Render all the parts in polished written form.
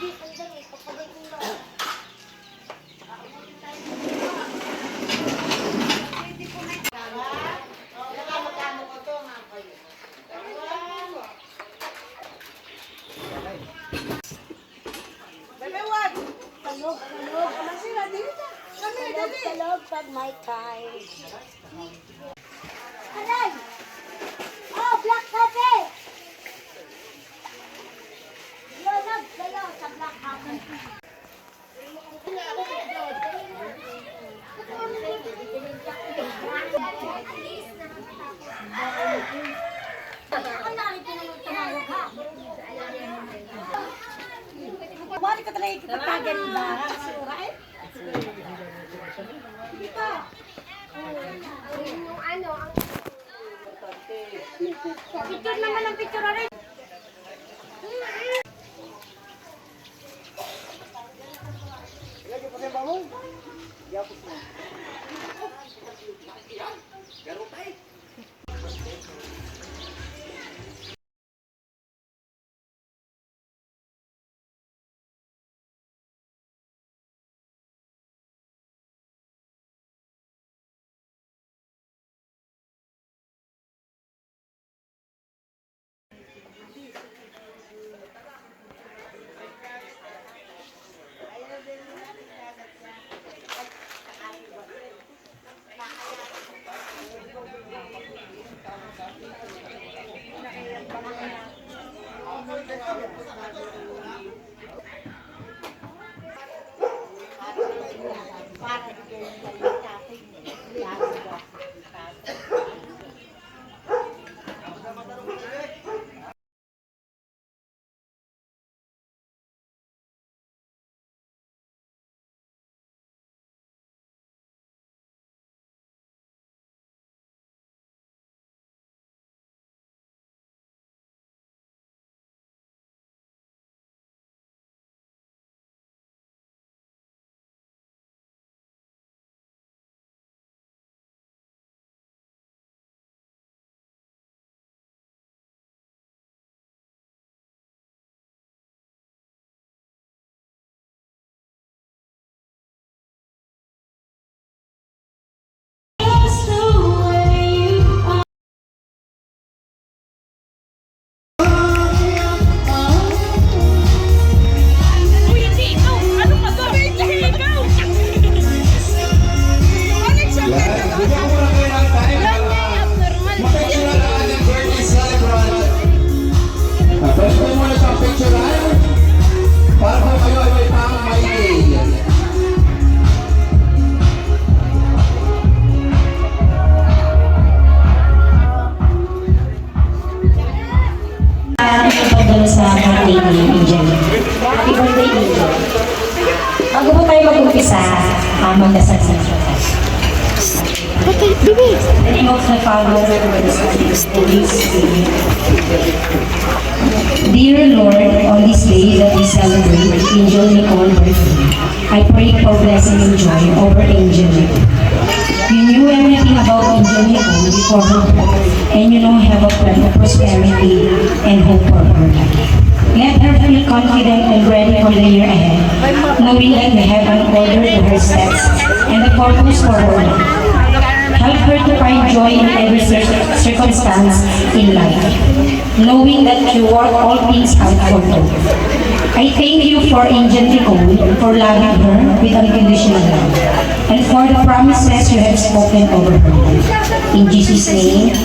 Talog pag may time. Aray! Oh, black coffee! Lolog, dalaw sa black coffee. Balik ka talaga kita tagan ba? Right? Dito. Yung ano, ang picture naman ang picture rin. Sa birthday ni Angel. Happy birthday, Angel. Bago po tayo mag-umpisa, magdasal sa Diyos. The name of the Father, and the Son, and the Holy Spirit. Dear Lord, on this day that we celebrate Angel Nicole's birthday, I pray for blessing and joy over Angel. You knew everything about Angel Nicole before her birth, and you know have a plan of prosperity and hope for her life. Let her feel confident and ready for the year ahead, knowing that you have an order to her steps and the purpose for her life. Help her to find joy in every circumstance in life, knowing that you work all things out for her. I thank you for Angel Nicole, for loving her with unconditional love, and for the promises you have spoken over her life. In Jesus' name,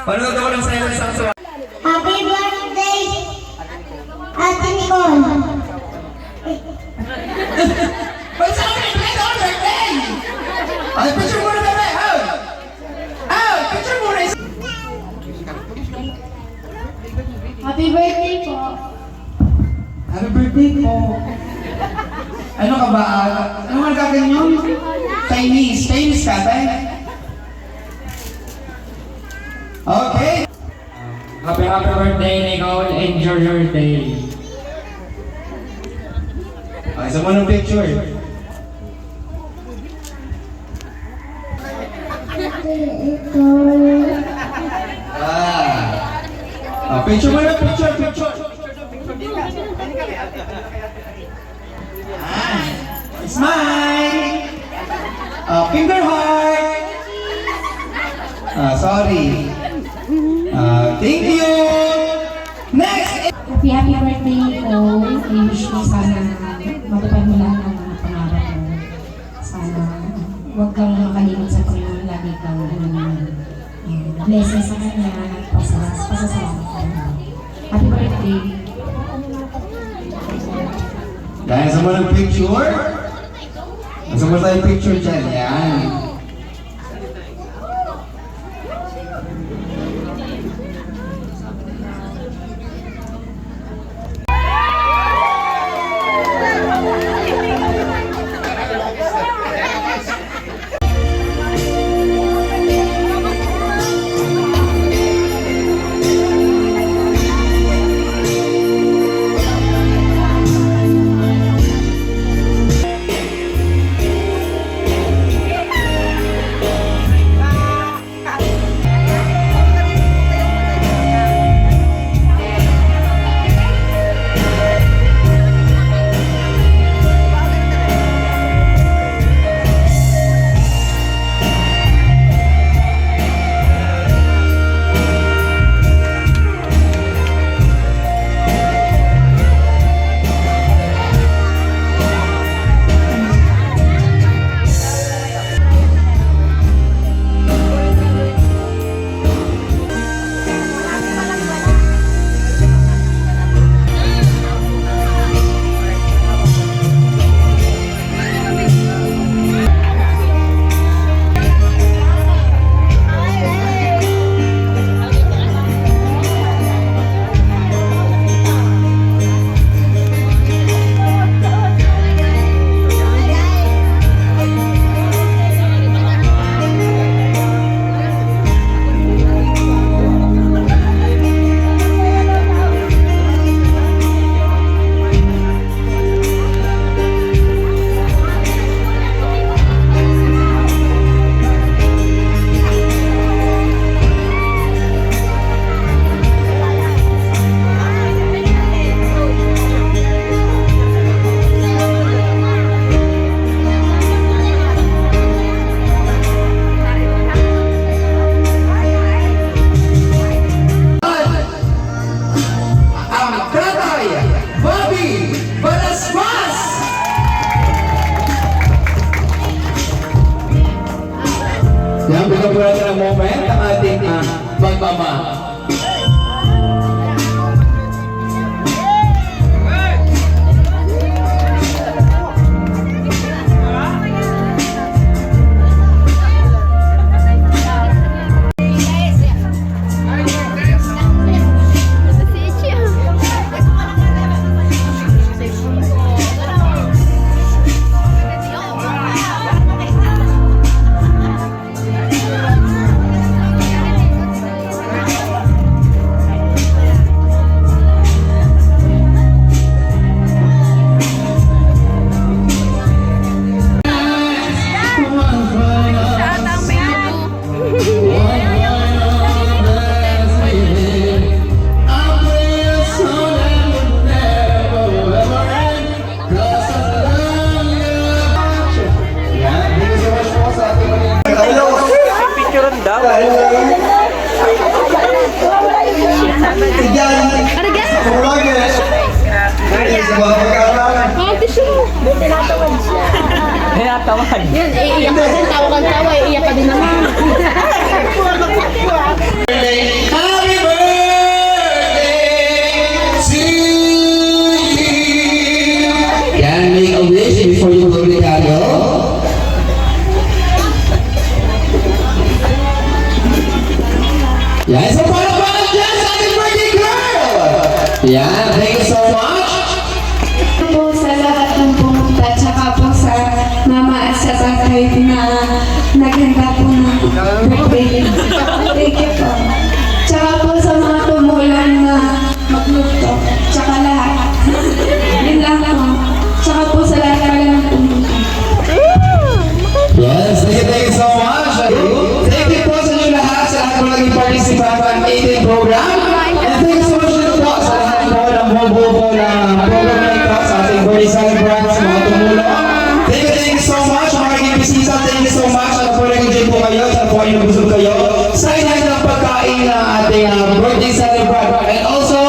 Panood ako ng silent song sa... Happy birthday, Ate Nicole. Ba't sa akin? Ay, ako birthday! Ay, picture muna bebe! Picture muna! Happy birthday po. Happy birthday po! Ano ka ba? Ano nga nagkaganyan? Chinese. Chinese ka, tay? Okay. Happy birthday, Nicole. Enjoy your day. Okay, isa mo ng picture. Picture mo na, picture. Smile! Finger heart! Sorry. Thank you! Next! Happy birthday, Nicole. I wish mo sana matupad mo lahat ng mga pangarap mo. Sana huwag kang makalimot sa Panginoon. Lagi kang blessing sa Kanya at pasasalamat ka. Happy birthday. Dahil sa mga picture, sa mga tayong picture dyan, yan. Yan, bigyan po natin ang moment ang ating magmama. Yan, iiyak ka din, tawa ka tawa, iiyak ka din naman. Yan, so palakpakan dyan sa ating birthday girl! Yan, thank you so much! Po sa lahat ng pumunta, tsaka po sa mama at sa tatay na naghanda po ng birthday. Thank you po. Tsaka po sa mga tumulong na magluto, tsaka lahat. Yun lang po. Tsaka po sa lahat talaga ng pumunta. Yes, thank you so much. Thank you po sa inyo lahat sa lahat po naging participant ng ating program. And thank you so much din po sa lahat po ng buo na program na ito sa ating birthday celebrants, mga tumulong. Thank you so much. Mga naging bisita, thank you so much. Sana po nag-enjoy po kayo, sana po kayo nabusog kayo sa inahin ng pagkain ng ating birthday celebrant. And also,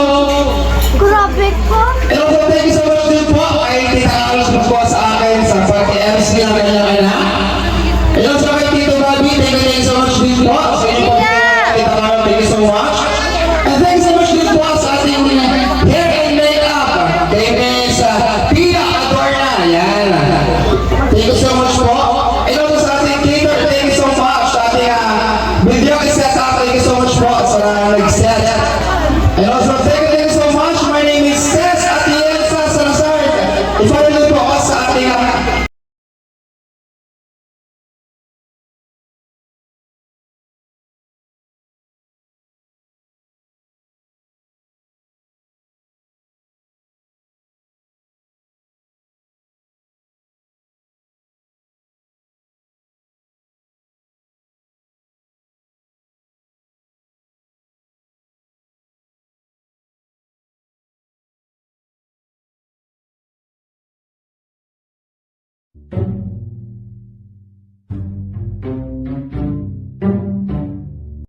Grabe po. thank you so much din po ay tinakalos mo po sa akin sa pag-MC ng kanyang anak. Hello sa kay Tito Bobby, thank you so much din po sa inyo po. Thank you so much. And thank you so much din po sa ating hair and makeup. Kay Miss Pia Adorna. Yan. Thank you so much po. And also sa ating cater, thank you so much. Sa ating video set up, thank you so much po sa nag-set. And also thank you so much. My name is Cez Atienza Salazar. I-follow niyo po ako sa ating